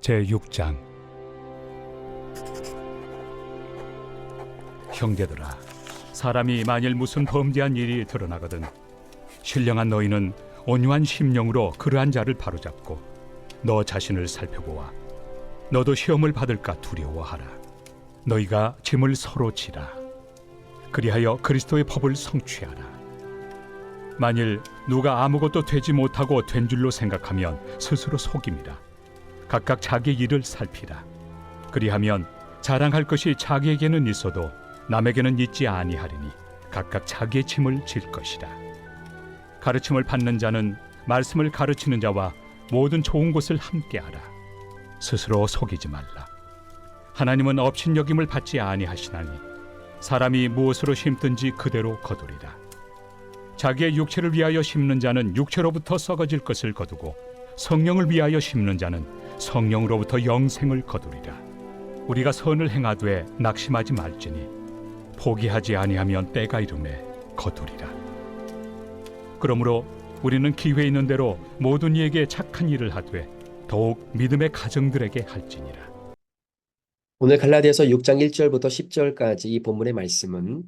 제6장. 형제들아, 사람이 만일 무슨 범죄한 일이 드러나거든 신령한 너희는 온유한 심령으로 그러한 자를 바로잡고 너 자신을 살펴보아 너도 시험을 받을까 두려워하라. 너희가 짐을 서로 지라. 그리하여 그리스도의 법을 성취하라. 만일 누가 아무것도 되지 못하고 된 줄로 생각하면 스스로 속임이라. 각각 자기 일을 살피라. 그리하면 자랑할 것이 자기에게는 있어도 남에게는 있지 아니하리니 각각 자기의 짐을 질 것이라. 가르침을 받는 자는 말씀을 가르치는 자와 모든 좋은 것을 함께하라. 스스로 속이지 말라. 하나님은 업신여김을 받지 아니하시나니 사람이 무엇으로 심든지 그대로 거두리라. 자기의 육체를 위하여 심는 자는 육체로부터 썩어질 것을 거두고 성령을 위하여 심는 자는 성령으로부터 영생을 거두리라. 우리가 선을 행하되 낙심하지 말지니 포기하지 아니하면 때가 이르매 거두리라. 그러므로 우리는 기회 있는 대로 모든 이에게 착한 일을 하되 더욱 믿음의 가정들에게 할지니라. 오늘 갈라디아서 6장 1절부터 10절까지 이 본문의 말씀은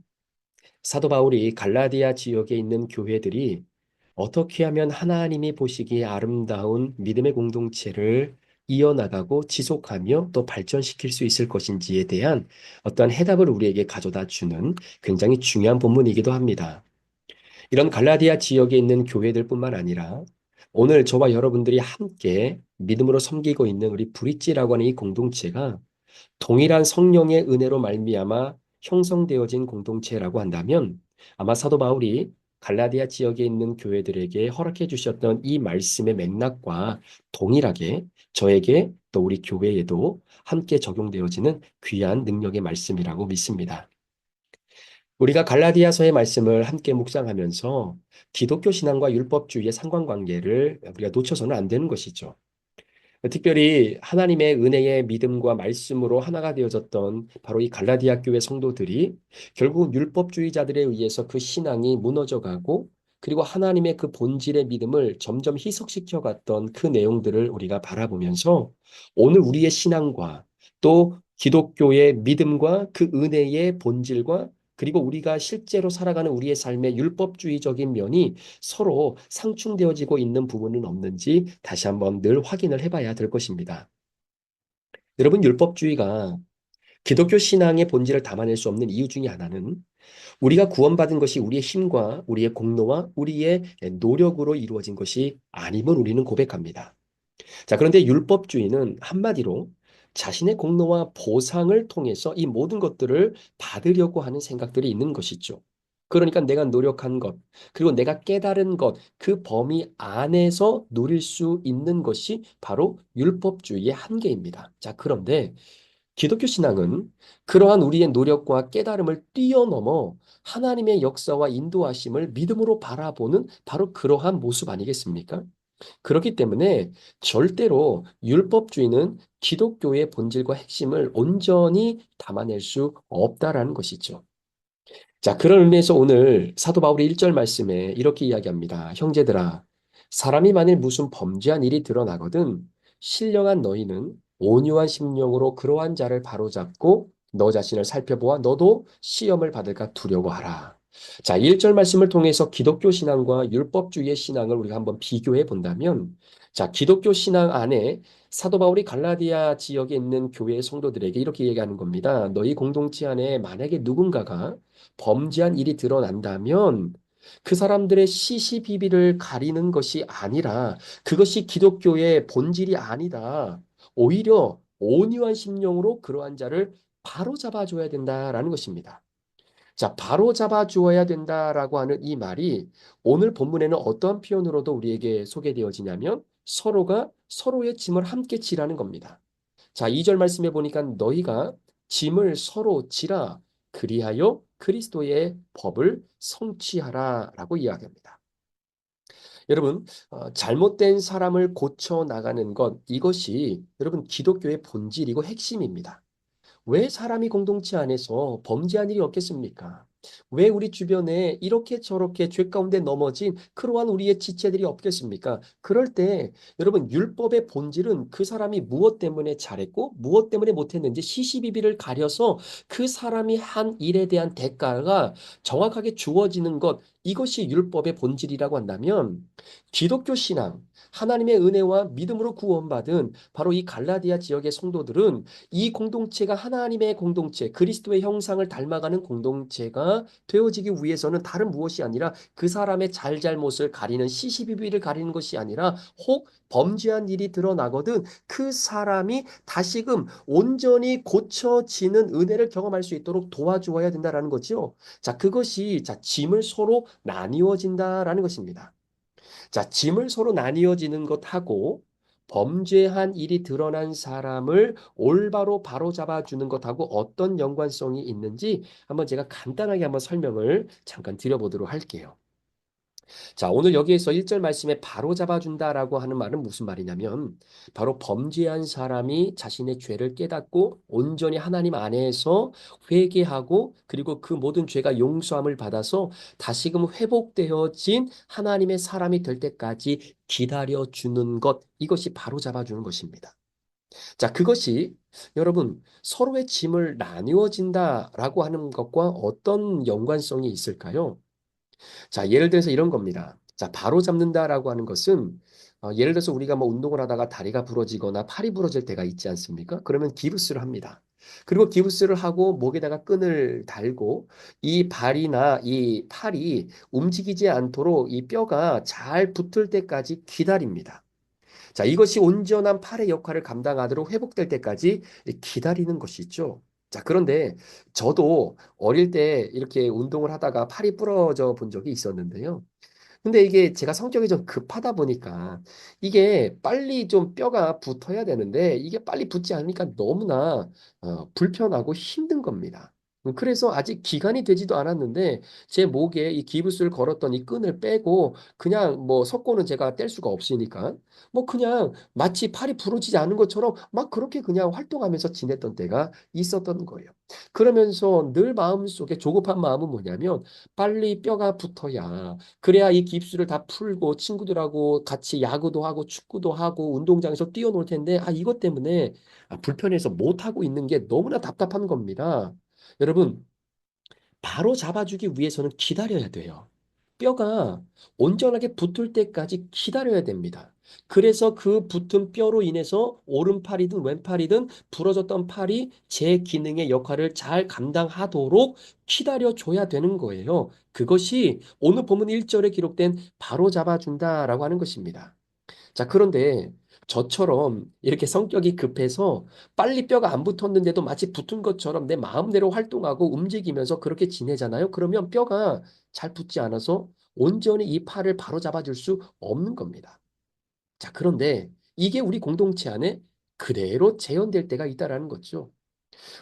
사도 바울이 갈라디아 지역에 있는 교회들이 어떻게 하면 하나님이 보시기에 아름다운 믿음의 공동체를 이어나가고 지속하며 또 발전시킬 수 있을 것인지에 대한 어떠한 해답을 우리에게 가져다 주는 굉장히 중요한 본문이기도 합니다. 이런 갈라디아 지역에 있는 교회들뿐만 아니라 오늘 저와 여러분들이 함께 믿음으로 섬기고 있는 우리 브릿지라고 하는 이 공동체가 동일한 성령의 은혜로 말미암아 형성되어진 공동체라고 한다면 아마 사도 바울이 갈라디아 지역에 있는 교회들에게 허락해 주셨던 이 말씀의 맥락과 동일하게 저에게 또 우리 교회에도 함께 적용되어지는 귀한 능력의 말씀이라고 믿습니다. 우리가 갈라디아서의 말씀을 함께 묵상하면서 기독교 신앙과 율법주의의 상관관계를 우리가 놓쳐서는 안 되는 것이죠. 특별히 하나님의 은혜의 믿음과 말씀으로 하나가 되어졌던 바로 이 갈라디아 교회 성도들이 결국 율법주의자들에 의해서 그 신앙이 무너져가고 그리고 하나님의 그 본질의 믿음을 점점 희석시켜 갔던 그 내용들을 우리가 바라보면서 오늘 우리의 신앙과 또 기독교의 믿음과 그 은혜의 본질과 그리고 우리가 실제로 살아가는 우리의 삶의 율법주의적인 면이 서로 상충되어지고 있는 부분은 없는지 다시 한번 늘 확인을 해봐야 될 것입니다. 여러분, 율법주의가 기독교 신앙의 본질을 담아낼 수 없는 이유 중에 하나는 우리가 구원받은 것이 우리의 힘과 우리의 공로와 우리의 노력으로 이루어진 것이 아님을 우리는 고백합니다. 자, 그런데 율법주의는 한마디로 자신의 공로와 보상을 통해서 이 모든 것들을 받으려고 하는 생각들이 있는 것이죠. 그러니까 내가 노력한 것, 그리고 내가 깨달은 것, 그 범위 안에서 누릴 수 있는 것이 바로 율법주의의 한계입니다. 자, 그런데 기독교 신앙은 그러한 우리의 노력과 깨달음을 뛰어넘어 하나님의 역사와 인도하심을 믿음으로 바라보는 바로 그러한 모습 아니겠습니까? 그렇기 때문에 절대로 율법주의는 기독교의 본질과 핵심을 온전히 담아낼 수 없다라는 것이죠. 자, 그런 의미에서 오늘 사도 바울이 1절 말씀에 이렇게 이야기합니다. 형제들아, 사람이 만일 무슨 범죄한 일이 드러나거든 신령한 너희는 온유한 심령으로 그러한 자를 바로잡고 너 자신을 살펴보아 너도 시험을 받을까 두려워하라. 자, 1절 말씀을 통해서 기독교 신앙과 율법주의의 신앙을 우리가 한번 비교해 본다면 자, 기독교 신앙 안에 사도 바울이 갈라디아 지역에 있는 교회의 성도들에게 이렇게 얘기하는 겁니다. 너희 공동체 안에 만약에 누군가가 범죄한 일이 드러난다면 그 사람들의 시시비비를 가리는 것이 아니라 그것이 기독교의 본질이 아니다. 오히려 온유한 심령으로 그러한 자를 바로 잡아줘야 된다라는 것입니다. 자, 바로 잡아주어야 된다라고 하는 이 말이 오늘 본문에는 어떠한 표현으로도 우리에게 소개되어지냐면 서로가 서로의 짐을 함께 지라는 겁니다. 자, 2절 말씀해 보니까 너희가 짐을 서로 지라 그리하여 그리스도의 법을 성취하라라고 이야기합니다. 여러분, 잘못된 사람을 고쳐 나가는 것 이것이 여러분 기독교의 본질이고 핵심입니다. 왜 사람이 공동체 안에서 범죄한 일이 없겠습니까? 왜 우리 주변에 이렇게 저렇게 죄 가운데 넘어진 그러한 우리의 지체들이 없겠습니까? 그럴 때 여러분 율법의 본질은 그 사람이 무엇 때문에 잘했고 무엇 때문에 못했는지 시시비비를 가려서 그 사람이 한 일에 대한 대가가 정확하게 주어지는 것, 이것이 율법의 본질이라고 한다면 기독교 신앙, 하나님의 은혜와 믿음으로 구원받은 바로 이 갈라디아 지역의 성도들은 이 공동체가 하나님의 공동체, 그리스도의 형상을 닮아가는 공동체가 되어지기 위해서는 다른 무엇이 아니라 그 사람의 잘잘못을 가리는 시시비비를 가리는 것이 아니라 혹 범죄한 일이 드러나거든 그 사람이 다시금 온전히 고쳐지는 은혜를 경험할 수 있도록 도와주어야 된다라는 거죠. 자, 그것이 짐을 서로 나뉘어진다라는 것입니다. 자, 짐을 서로 나뉘어지는 것하고 범죄한 일이 드러난 사람을 올바로 바로잡아 주는 것하고 어떤 연관성이 있는지 한번 제가 간단하게 한번 설명을 잠깐 드려보도록 할게요. 자, 오늘 여기에서 1절 말씀에 바로 잡아준다라고 하는 말은 무슨 말이냐면 바로 범죄한 사람이 자신의 죄를 깨닫고 온전히 하나님 안에서 회개하고 그리고 그 모든 죄가 용서함을 받아서 다시금 회복되어진 하나님의 사람이 될 때까지 기다려주는 것, 이것이 바로 잡아주는 것입니다. 자, 그것이 여러분 서로의 짐을 나누어진다라고 하는 것과 어떤 연관성이 있을까요? 자, 예를 들어서 이런 겁니다. 자, 바로 잡는다라고 하는 것은 예를 들어서 우리가 뭐 운동을 하다가 다리가 부러지거나 팔이 부러질 때가 있지 않습니까? 그러면 기부스를 합니다. 그리고 기부스를 하고 목에다가 끈을 달고 이 발이나 이 팔이 움직이지 않도록 이 뼈가 잘 붙을 때까지 기다립니다. 자, 이것이 온전한 팔의 역할을 감당하도록 회복될 때까지 기다리는 것이죠. 자, 그런데 저도 어릴 때 이렇게 운동을 하다가 팔이 부러져 본 적이 있었는데요. 근데 이게 제가 성격이 좀 급하다 보니까 이게 빨리 좀 뼈가 붙어야 되는데 이게 빨리 붙지 않으니까 너무나 불편하고 힘든 겁니다. 그래서 아직 기간이 되지도 않았는데 제 목에 이 기부스를 걸었던 이 끈을 빼고 그냥 뭐 석고는 제가 뗄 수가 없으니까 뭐 그냥 마치 팔이 부러지지 않은 것처럼 막 그렇게 그냥 활동하면서 지냈던 때가 있었던 거예요. 그러면서 늘 마음속에 조급한 마음은 뭐냐면 빨리 뼈가 붙어야 그래야 이 깁스를 다 풀고 친구들하고 같이 야구도 하고 축구도 하고 운동장에서 뛰어놀 텐데 이것 때문에 불편해서 못 하고 있는 게 너무나 답답한 겁니다. 여러분, 바로 잡아주기 위해서는 기다려야 돼요. 뼈가 온전하게 붙을 때까지 기다려야 됩니다. 그래서 그 붙은 뼈로 인해서 오른팔이든 왼팔이든 부러졌던 팔이 제 기능의 역할을 잘 감당하도록 기다려줘야 되는 거예요. 그것이 오늘 본문 1절에 기록된 바로 잡아준다라고 하는 것입니다. 자, 그런데 저처럼 이렇게 성격이 급해서 빨리 뼈가 안 붙었는데도 마치 붙은 것처럼 내 마음대로 활동하고 움직이면서 그렇게 지내잖아요. 그러면 뼈가 잘 붙지 않아서 온전히 이 팔을 바로잡아 줄 수 없는 겁니다. 자, 그런데 이게 우리 공동체 안에 그대로 재현될 때가 있다라는 거죠.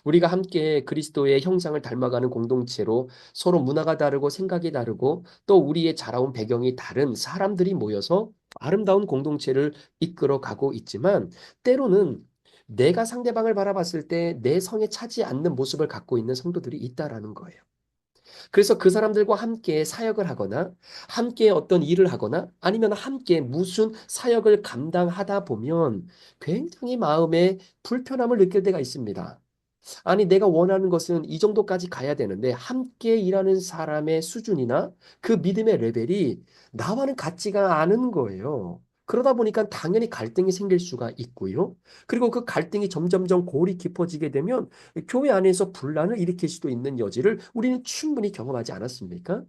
우리가 함께 그리스도의 형상을 닮아가는 공동체로 서로 문화가 다르고 생각이 다르고 또 우리의 자라온 배경이 다른 사람들이 모여서 아름다운 공동체를 이끌어 가고 있지만 때로는 내가 상대방을 바라봤을 때 내 성에 차지 않는 모습을 갖고 있는 성도들이 있다라는 거예요. 그래서 그 사람들과 함께 사역을 하거나 함께 어떤 일을 하거나 아니면 함께 무슨 사역을 감당하다 보면 굉장히 마음에 불편함을 느낄 때가 있습니다. 아니, 내가 원하는 것은 이 정도까지 가야 되는데, 함께 일하는 사람의 수준이나 그 믿음의 레벨이 나와는 같지가 않은 거예요. 그러다 보니까 당연히 갈등이 생길 수가 있고요. 그리고 그 갈등이 점점점 골이 깊어지게 되면 교회 안에서 분란을 일으킬 수도 있는 여지를 우리는 충분히 경험하지 않았습니까?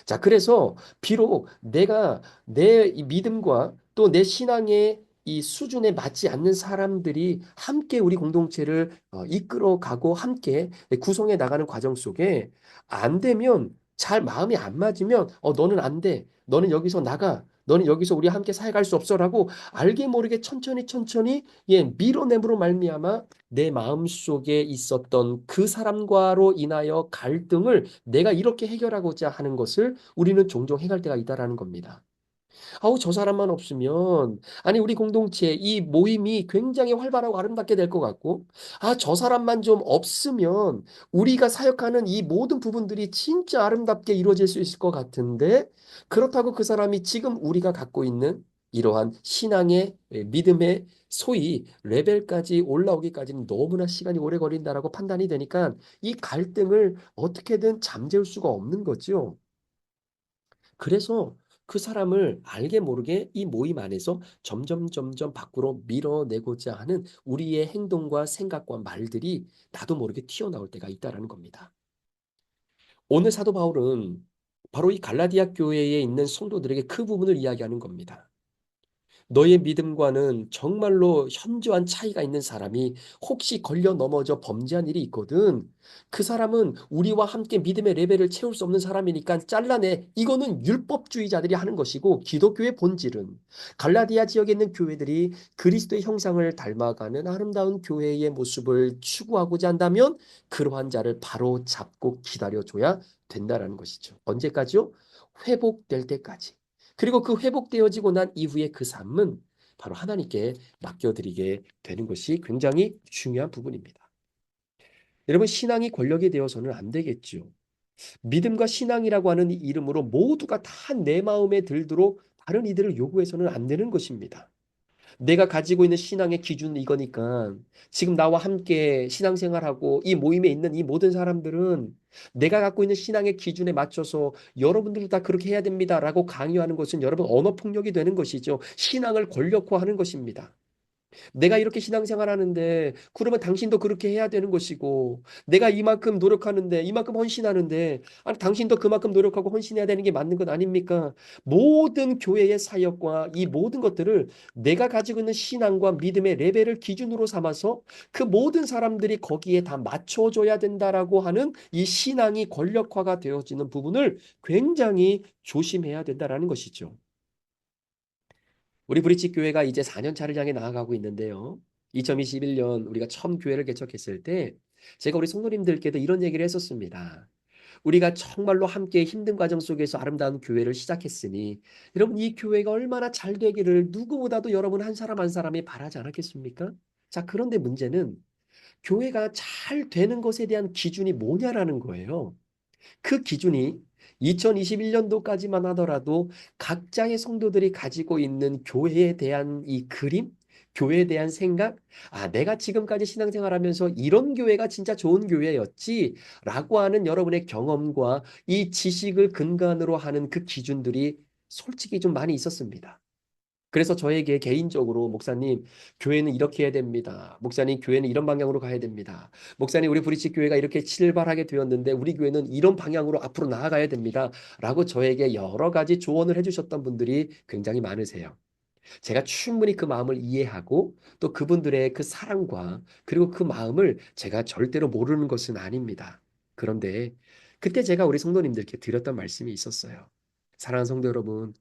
자, 그래서 비록 내가 내 이 믿음과 또 내 신앙의 이 수준에 맞지 않는 사람들이 함께 우리 공동체를 이끌어가고 함께 구성해 나가는 과정 속에 안 되면 잘 마음이 안 맞으면 너는 안 돼. 너는 여기서 나가. 너는 여기서 우리 함께 사역할 수 없어라고 알게 모르게 천천히 천천히 밀어내므로 말미암아 내 마음 속에 있었던 그 사람과로 인하여 갈등을 내가 이렇게 해결하고자 하는 것을 우리는 종종 행할 때가 있다라는 겁니다. 아우, 저 사람만 없으면, 아니, 우리 공동체, 이 모임이 굉장히 활발하고 아름답게 될 것 같고, 아, 저 사람만 좀 없으면 우리가 사역하는 이 모든 부분들이 진짜 아름답게 이루어질 수 있을 것 같은데, 그렇다고 그 사람이 지금 우리가 갖고 있는 이러한 신앙의, 믿음의 소위 레벨까지 올라오기까지는 너무나 시간이 오래 걸린다라고 판단이 되니까 이 갈등을 어떻게든 잠재울 수가 없는 거죠. 그래서 그 사람을 알게 모르게 이 모임 안에서 점점 밖으로 밀어내고자 하는 우리의 행동과 생각과 말들이 나도 모르게 튀어나올 때가 있다라는 겁니다. 오늘 사도 바울은 바로 이 갈라디아 교회에 있는 성도들에게 그 부분을 이야기하는 겁니다. 너의 믿음과는 정말로 현저한 차이가 있는 사람이 혹시 걸려 넘어져 범죄한 일이 있거든. 그 사람은 우리와 함께 믿음의 레벨을 채울 수 없는 사람이니까 잘라내. 이거는 율법주의자들이 하는 것이고 기독교의 본질은 갈라디아 지역에 있는 교회들이 그리스도의 형상을 닮아가는 아름다운 교회의 모습을 추구하고자 한다면 그러한 자를 바로 잡고 기다려줘야 된다라는 것이죠. 언제까지요? 회복될 때까지. 그리고 그 회복되어지고 난 이후에 그 삶은 바로 하나님께 맡겨드리게 되는 것이 굉장히 중요한 부분입니다. 여러분, 신앙이 권력이 되어서는 안 되겠죠. 믿음과 신앙이라고 하는 이 이름으로 모두가 다 내 마음에 들도록 다른 이들을 요구해서는 안 되는 것입니다. 내가 가지고 있는 신앙의 기준은 이거니까 지금 나와 함께 신앙생활하고 이 모임에 있는 이 모든 사람들은 내가 갖고 있는 신앙의 기준에 맞춰서 여러분들도 다 그렇게 해야 됩니다라고 강요하는 것은 여러분 언어폭력이 되는 것이죠. 신앙을 권력화하는 것입니다. 내가 이렇게 신앙생활하는데 그러면 당신도 그렇게 해야 되는 것이고 내가 이만큼 노력하는데 이만큼 헌신하는데 아니 당신도 그만큼 노력하고 헌신해야 되는 게 맞는 것 아닙니까? 모든 교회의 사역과 이 모든 것들을 내가 가지고 있는 신앙과 믿음의 레벨을 기준으로 삼아서 그 모든 사람들이 거기에 다 맞춰줘야 된다라고 하는 이 신앙이 권력화가 되어지는 부분을 굉장히 조심해야 된다라는 것이죠. 우리 브리치 교회가 이제 4년 차를 향해 나아가고 있는데요. 2021년 우리가 처음 교회를 개척했을 때 제가 우리 성도님들께도 이런 얘기를 했었습니다. 우리가 정말로 함께 힘든 과정 속에서 아름다운 교회를 시작했으니 여러분 이 교회가 얼마나 잘 되기를 누구보다도 여러분 한 사람 한 사람이 바라지 않았겠습니까? 자, 그런데 문제는 교회가 잘 되는 것에 대한 기준이 뭐냐라는 거예요. 그 기준이 2021년도까지만 하더라도 각자의 성도들이 가지고 있는 교회에 대한 이 그림, 교회에 대한 생각, 아, 내가 지금까지 신앙생활하면서 이런 교회가 진짜 좋은 교회였지라고 하는 여러분의 경험과 이 지식을 근간으로 하는 그 기준들이 솔직히 좀 많이 있었습니다. 그래서 저에게 개인적으로 목사님, 교회는 이렇게 해야 됩니다. 목사님, 교회는 이런 방향으로 가야 됩니다. 목사님, 우리 브리치 교회가 이렇게 출발하게 되었는데 우리 교회는 이런 방향으로 앞으로 나아가야 됩니다. 라고 저에게 여러 가지 조언을 해주셨던 분들이 굉장히 많으세요. 제가 충분히 그 마음을 이해하고 또 그분들의 그 사랑과 그리고 그 마음을 제가 절대로 모르는 것은 아닙니다. 그런데 그때 제가 우리 성도님들께 드렸던 말씀이 있었어요. 사랑하는 성도 여러분,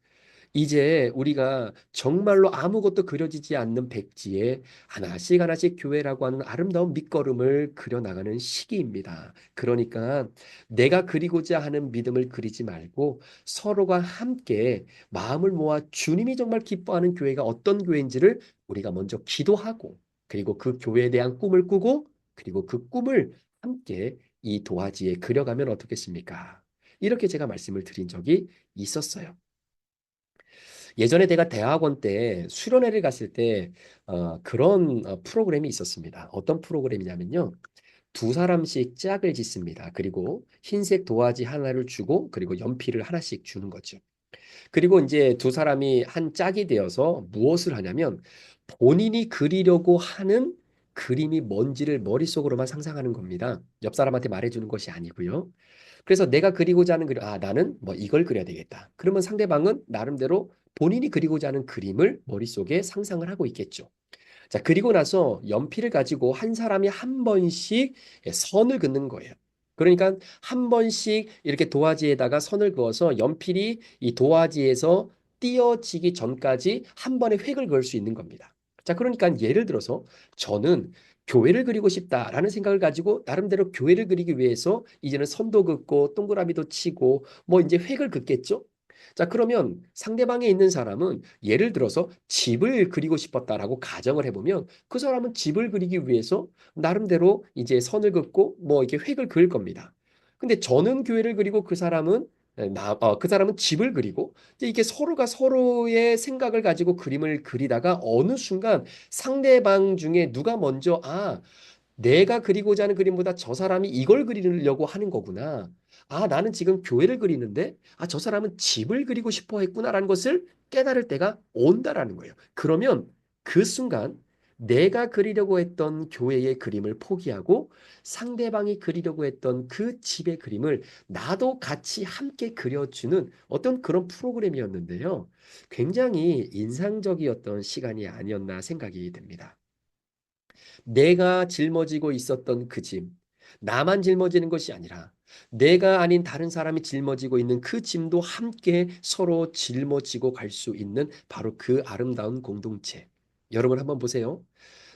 이제 우리가 정말로 아무것도 그려지지 않는 백지에 하나씩 하나씩 교회라고 하는 아름다운 밑거름을 그려나가는 시기입니다. 그러니까 내가 그리고자 하는 믿음을 그리지 말고 서로가 함께 마음을 모아 주님이 정말 기뻐하는 교회가 어떤 교회인지를 우리가 먼저 기도하고 그리고 그 교회에 대한 꿈을 꾸고 그리고 그 꿈을 함께 이 도화지에 그려가면 어떻겠습니까? 이렇게 제가 말씀을 드린 적이 있었어요. 예전에 내가 대학원 때 수련회를 갔을 때 그런 프로그램이 있었습니다. 어떤 프로그램이냐면요. 두 사람씩 짝을 짓습니다. 그리고 흰색 도화지 하나를 주고 그리고 연필을 하나씩 주는 거죠. 그리고 이제 두 사람이 한 짝이 되어서 무엇을 하냐면 본인이 그리려고 하는 그림이 뭔지를 머릿속으로만 상상하는 겁니다. 옆 사람한테 말해주는 것이 아니고요. 그래서 내가 그리고자 하는 그림, 아, 나는 뭐 이걸 그려야 되겠다. 그러면 상대방은 나름대로 본인이 그리고자 하는 그림을 머릿속에 상상을 하고 있겠죠. 자, 그리고 나서 연필을 가지고 한 사람이 한 번씩 선을 긋는 거예요. 그러니까 한 번씩 이렇게 도화지에다가 선을 그어서 연필이 이 도화지에서 띄어지기 전까지 한 번에 획을 그을 수 있는 겁니다. 자, 그러니까 예를 들어서 저는 교회를 그리고 싶다라는 생각을 가지고 나름대로 교회를 그리기 위해서 이제는 선도 긋고 동그라미도 치고 뭐 이제 획을 긋겠죠. 자, 그러면 상대방에 있는 사람은 예를 들어서 집을 그리고 싶었다라고 가정을 해보면 그 사람은 집을 그리기 위해서 나름대로 이제 선을 긋고 뭐 이렇게 획을 그을 겁니다. 근데 저는 교회를 그리고 그 사람은 집을 그리고 이제 이게 서로가 서로의 생각을 가지고 그림을 그리다가 어느 순간 상대방 중에 누가 먼저 내가 그리고자 하는 그림보다 저 사람이 이걸 그리려고 하는 거구나. 나는 지금 교회를 그리는데, 저 사람은 집을 그리고 싶어 했구나라는 것을 깨달을 때가 온다라는 거예요. 그러면 그 순간 내가 그리려고 했던 교회의 그림을 포기하고 상대방이 그리려고 했던 그 집의 그림을 나도 같이 함께 그려주는 어떤 그런 프로그램이었는데요. 굉장히 인상적이었던 시간이 아니었나 생각이 됩니다. 내가 짊어지고 있었던 그 짐, 나만 짊어지는 것이 아니라 내가 아닌 다른 사람이 짊어지고 있는 그 짐도 함께 서로 짊어지고 갈 수 있는 바로 그 아름다운 공동체. 여러분 한번 보세요.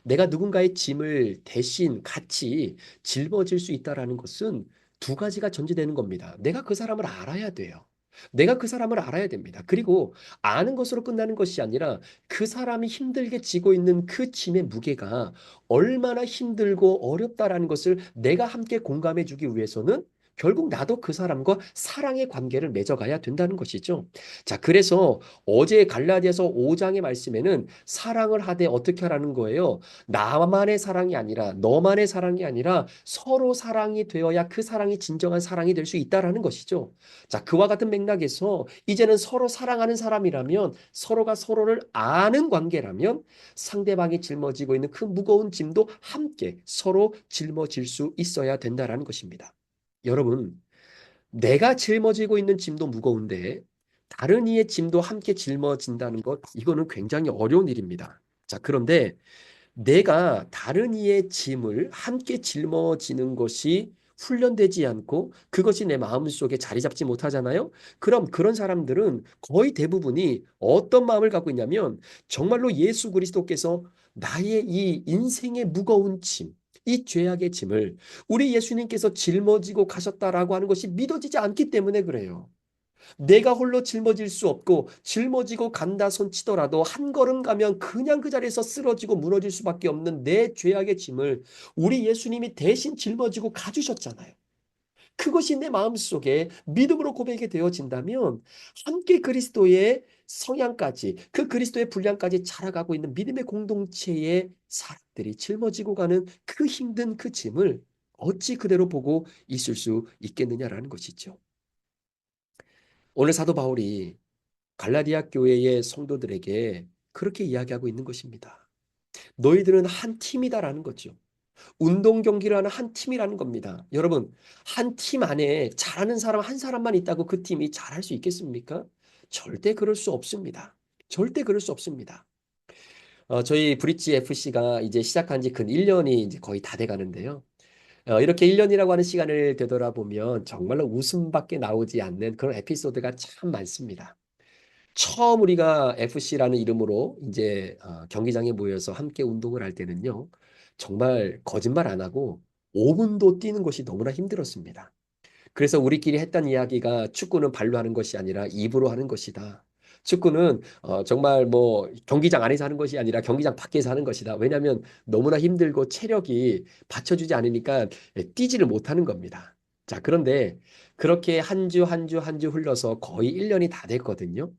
내가 누군가의 짐을 대신 같이 짊어질 수 있다라는 것은 두 가지가 전제되는 겁니다. 내가 그 사람을 알아야 돼요. 내가 그 사람을 알아야 됩니다. 그리고 아는 것으로 끝나는 것이 아니라 그 사람이 힘들게 지고 있는 그 짐의 무게가 얼마나 힘들고 어렵다라는 것을 내가 함께 공감해 주기 위해서는 결국 나도 그 사람과 사랑의 관계를 맺어가야 된다는 것이죠. 자, 그래서 어제 갈라디아서 5장의 말씀에는 사랑을 하되 어떻게 하라는 거예요? 나만의 사랑이 아니라 너만의 사랑이 아니라 서로 사랑이 되어야 그 사랑이 진정한 사랑이 될 수 있다라는 것이죠. 자, 그와 같은 맥락에서 이제는 서로 사랑하는 사람이라면 서로가 서로를 아는 관계라면 상대방이 짊어지고 있는 그 무거운 짐도 함께 서로 짊어질 수 있어야 된다라는 것입니다. 여러분, 내가 짊어지고 있는 짐도 무거운데 다른 이의 짐도 함께 짊어진다는 것, 이거는 굉장히 어려운 일입니다. 자, 그런데 내가 다른 이의 짐을 함께 짊어지는 것이 훈련되지 않고 그것이 내 마음속에 자리 잡지 못하잖아요. 그럼 그런 사람들은 거의 대부분이 어떤 마음을 갖고 있냐면 정말로 예수 그리스도께서 나의 이 인생의 무거운 짐, 이 죄악의 짐을 우리 예수님께서 짊어지고 가셨다라고 하는 것이 믿어지지 않기 때문에 그래요. 내가 홀로 짊어질 수 없고 짊어지고 간다 손치더라도 한 걸음 가면 그냥 그 자리에서 쓰러지고 무너질 수밖에 없는 내 죄악의 짐을 우리 예수님이 대신 짊어지고 가주셨잖아요. 그것이 내 마음속에 믿음으로 고백이 되어진다면 함께 그리스도의 성향까지 그 그리스도의 분량까지 자라가고 있는 믿음의 공동체의 사람들이 짊어지고 가는 그 힘든 그 짐을 어찌 그대로 보고 있을 수 있겠느냐라는 것이죠. 오늘 사도 바울이 갈라디아 교회의 성도들에게 그렇게 이야기하고 있는 것입니다. 너희들은 한 팀이다라는 거죠. 운동 경기를 하는 한 팀이라는 겁니다. 여러분, 한 팀 안에 잘하는 사람 한 사람만 있다고 그 팀이 잘할 수 있겠습니까? 절대 그럴 수 없습니다. 절대 그럴 수 없습니다. 저희 브릿지 FC가 이제 시작한 지 근 1년이 이제 거의 다 돼 가는데요. 이렇게 1년이라고 하는 시간을 되돌아보면 정말로 웃음밖에 나오지 않는 그런 에피소드가 참 많습니다. 처음 우리가 FC라는 이름으로 이제 경기장에 모여서 함께 운동을 할 때는요. 정말 거짓말 안 하고 5분도 뛰는 것이 너무나 힘들었습니다. 그래서 우리끼리 했던 이야기가 축구는 발로 하는 것이 아니라 입으로 하는 것이다. 축구는 정말 뭐 경기장 안에서 하는 것이 아니라 경기장 밖에서 하는 것이다. 왜냐하면 너무나 힘들고 체력이 받쳐주지 않으니까 뛰지를 못하는 겁니다. 자, 그런데 그렇게 한 주 한 주 한 주 흘러서 거의 1년이 다 됐거든요.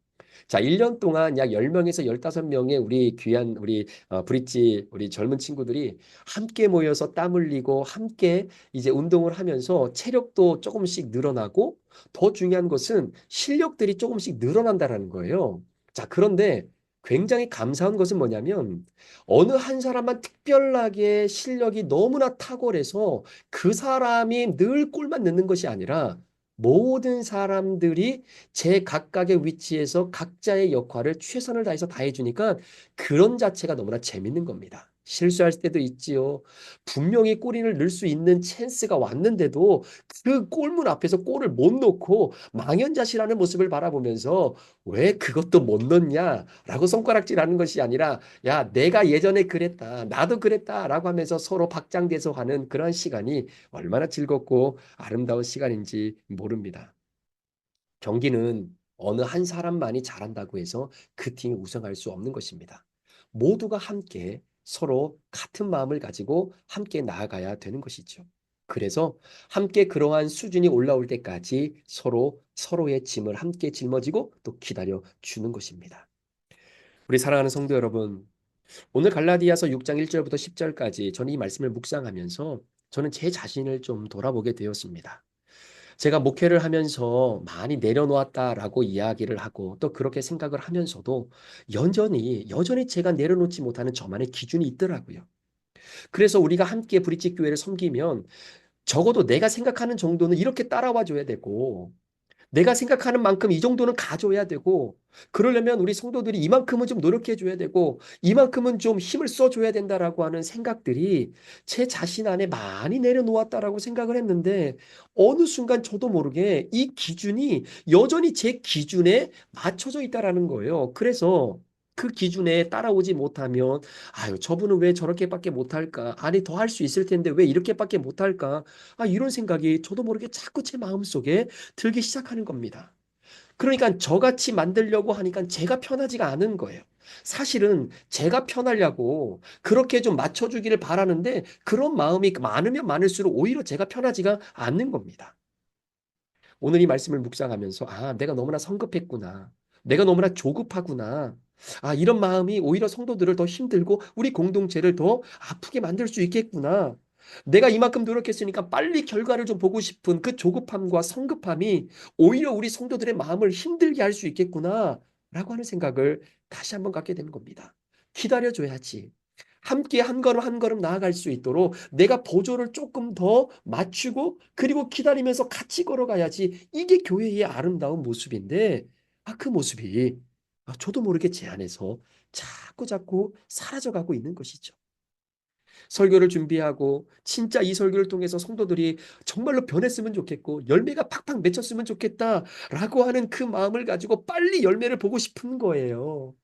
자, 1년 동안 약 10명에서 15명의 우리 귀한 우리 브릿지 우리 젊은 친구들이 함께 모여서 땀 흘리고 함께 이제 운동을 하면서 체력도 조금씩 늘어나고 더 중요한 것은 실력들이 조금씩 늘어난다라는 거예요. 자, 그런데 굉장히 감사한 것은 뭐냐면 어느 한 사람만 특별하게 실력이 너무나 탁월해서 그 사람이 늘 골만 넣는 것이 아니라 모든 사람들이 제 각각의 위치에서 각자의 역할을 최선을 다해서 다 해주니까 그런 자체가 너무나 재밌는 겁니다. 실수할 때도 있지요. 분명히 골인을 넣을 수 있는 찬스가 왔는데도 그 골문 앞에서 골을 못 넣고 망연자실하는 모습을 바라보면서 왜 그것도 못 넣냐라고 손가락질하는 것이 아니라 야, 내가 예전에 그랬다. 나도 그랬다라고 하면서 서로 박장대소 하는 그런 시간이 얼마나 즐겁고 아름다운 시간인지 모릅니다. 경기는 어느 한 사람만이 잘한다고 해서 그 팀이 우승할 수 없는 것입니다. 모두가 함께 서로 같은 마음을 가지고 함께 나아가야 되는 것이죠. 그래서 함께 그러한 수준이 올라올 때까지 서로의 짐을 함께 짊어지고 또 기다려 주는 것입니다. 우리 사랑하는 성도 여러분, 오늘 갈라디아서 6장 1절부터 10절까지 저는 이 말씀을 묵상하면서 저는 제 자신을 좀 돌아보게 되었습니다. 제가 목회를 하면서 많이 내려놓았다라고 이야기를 하고 또 그렇게 생각을 하면서도 여전히 제가 내려놓지 못하는 저만의 기준이 있더라고요. 그래서 우리가 함께 브릿지 교회를 섬기면 적어도 내가 생각하는 정도는 이렇게 따라와 줘야 되고 내가 생각하는 만큼 이 정도는 가져야 되고, 그러려면 우리 성도들이 이만큼은 좀 노력해 줘야 되고, 이만큼은 좀 힘을 써 줘야 된다라고 하는 생각들이 제 자신 안에 많이 내려놓았다라고 생각을 했는데, 어느 순간 저도 모르게 이 기준이 여전히 제 기준에 맞춰져 있다라는 거예요. 그래서 그 기준에 따라오지 못하면, 아유, 저분은 왜 저렇게밖에 못할까? 아니, 더 할 수 있을 텐데 왜 이렇게밖에 못할까? 아, 이런 생각이 저도 모르게 자꾸 제 마음속에 들기 시작하는 겁니다. 그러니까 저같이 만들려고 하니까 제가 편하지가 않은 거예요. 사실은 제가 편하려고 그렇게 좀 맞춰주기를 바라는데 그런 마음이 많으면 많을수록 오히려 제가 편하지가 않는 겁니다. 오늘 이 말씀을 묵상하면서 내가 너무나 성급했구나. 내가 너무나 조급하구나. 이런 마음이 오히려 성도들을 더 힘들고 우리 공동체를 더 아프게 만들 수 있겠구나. 내가 이만큼 노력했으니까 빨리 결과를 좀 보고 싶은 그 조급함과 성급함이 오히려 우리 성도들의 마음을 힘들게 할 수 있겠구나. 라고 하는 생각을 다시 한번 갖게 되는 겁니다. 기다려줘야지. 함께 한 걸음 한 걸음 나아갈 수 있도록 내가 보조를 조금 더 맞추고 그리고 기다리면서 같이 걸어가야지. 이게 교회의 아름다운 모습인데 그 모습이 저도 모르게 제 안에서 자꾸 사라져가고 있는 것이죠. 설교를 준비하고 진짜 이 설교를 통해서 성도들이 정말로 변했으면 좋겠고 열매가 팍팍 맺혔으면 좋겠다라고 하는 그 마음을 가지고 빨리 열매를 보고 싶은 거예요.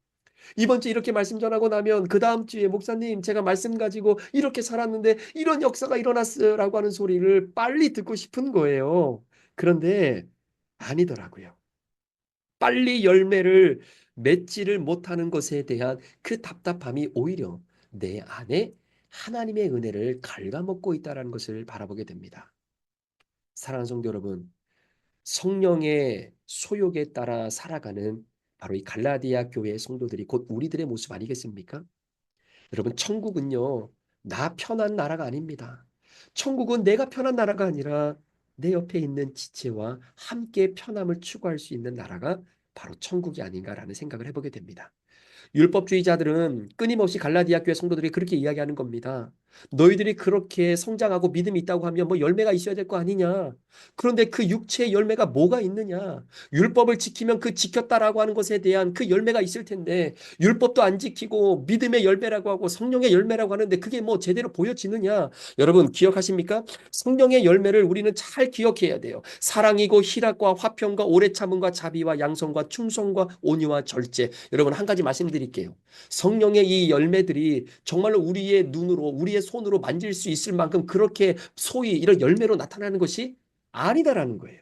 이번 주 이렇게 말씀 전하고 나면 그 다음 주에 목사님 제가 말씀 가지고 이렇게 살았는데 이런 역사가 일어났어라고 하는 소리를 빨리 듣고 싶은 거예요. 그런데 아니더라고요. 빨리 열매를 맺지를 못하는 것에 대한 그 답답함이 오히려 내 안에 하나님의 은혜를 갉아먹고 있다는 것을 바라보게 됩니다. 사랑하는 성도 여러분, 성령의 소욕에 따라 살아가는 바로 이 갈라디아 교회의 성도들이 곧 우리들의 모습 아니겠습니까? 여러분, 천국은요, 나 편한 나라가 아닙니다. 천국은 내가 편한 나라가 아니라 내 옆에 있는 지체와 함께 편함을 추구할 수 있는 나라가 바로 천국이 아닌가라는 생각을 해보게 됩니다. 율법주의자들은 끊임없이 갈라디아 교회 성도들이 그렇게 이야기하는 겁니다. 너희들이 그렇게 성장하고 믿음이 있다고 하면 뭐 열매가 있어야 될 거 아니냐. 그런데 그 육체의 열매가 뭐가 있느냐. 율법을 지키면 그 지켰다라고 하는 것에 대한 그 열매가 있을 텐데 율법도 안 지키고 믿음의 열매라고 하고 성령의 열매라고 하는데 그게 뭐 제대로 보여지느냐. 여러분 기억하십니까? 성령의 열매를 우리는 잘 기억해야 돼요. 사랑이고 희락과 화평과 오래 참음과 자비와 양성과 충성과 온유와 절제. 여러분 한 가지 말씀드릴게요. 성령의 이 열매들이 정말로 우리의 눈으로 우리의 손으로 만질 수 있을 만큼 그렇게 소위 이런 열매로 나타나는 것이 아니다라는 거예요.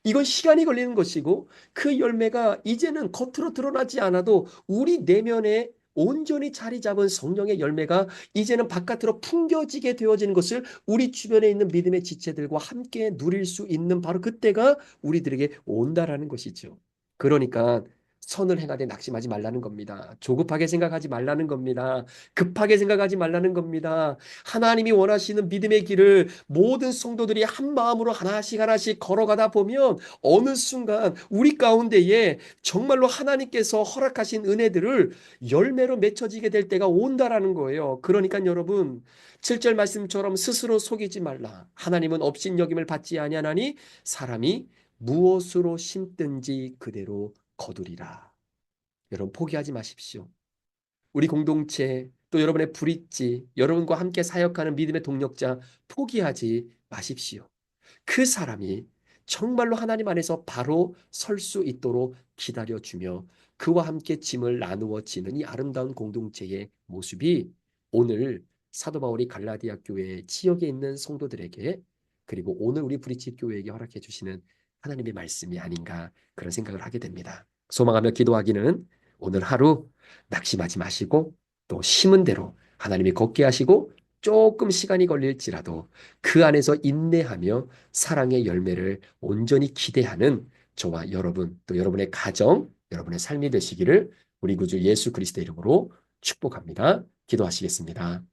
이건 시간이 걸리는 것이고 그 열매가 이제는 겉으로 드러나지 않아도 우리 내면에 온전히 자리 잡은 성령의 열매가 이제는 바깥으로 풍겨지게 되어지는 것을 우리 주변에 있는 믿음의 지체들과 함께 누릴 수 있는 바로 그때가 우리들에게 온다라는 것이죠. 그러니까 선을 행하되 낙심하지 말라는 겁니다. 조급하게 생각하지 말라는 겁니다. 급하게 생각하지 말라는 겁니다. 하나님이 원하시는 믿음의 길을 모든 성도들이 한 마음으로 하나씩 걸어가다 보면 어느 순간 우리 가운데에 정말로 하나님께서 허락하신 은혜들을 열매로 맺혀지게 될 때가 온다라는 거예요. 그러니까 여러분 7절 말씀처럼 스스로 속이지 말라. 하나님은 업신여김을 받지 아니하나니 사람이 무엇으로 심든지 그대로 거두리라. 여러분 포기하지 마십시오. 우리 공동체 또 여러분의 브릿지, 여러분과 함께 사역하는 믿음의 동력자 포기하지 마십시오. 그 사람이 정말로 하나님 안에서 바로 설 수 있도록 기다려주며 그와 함께 짐을 나누어 지는 이 아름다운 공동체의 모습이 오늘 사도 바울이 갈라디아 교회 지역에 있는 성도들에게 그리고 오늘 우리 브릿지 교회에게 허락해 주시는 하나님의 말씀이 아닌가 그런 생각을 하게 됩니다. 소망하며 기도하기는 오늘 하루 낙심하지 마시고 또 심은 대로 하나님이 걷게 하시고 조금 시간이 걸릴지라도 그 안에서 인내하며 사랑의 열매를 온전히 기대하는 저와 여러분 또 여러분의 가정, 여러분의 삶이 되시기를 우리 구주 예수 그리스도의 이름으로 축복합니다. 기도하시겠습니다.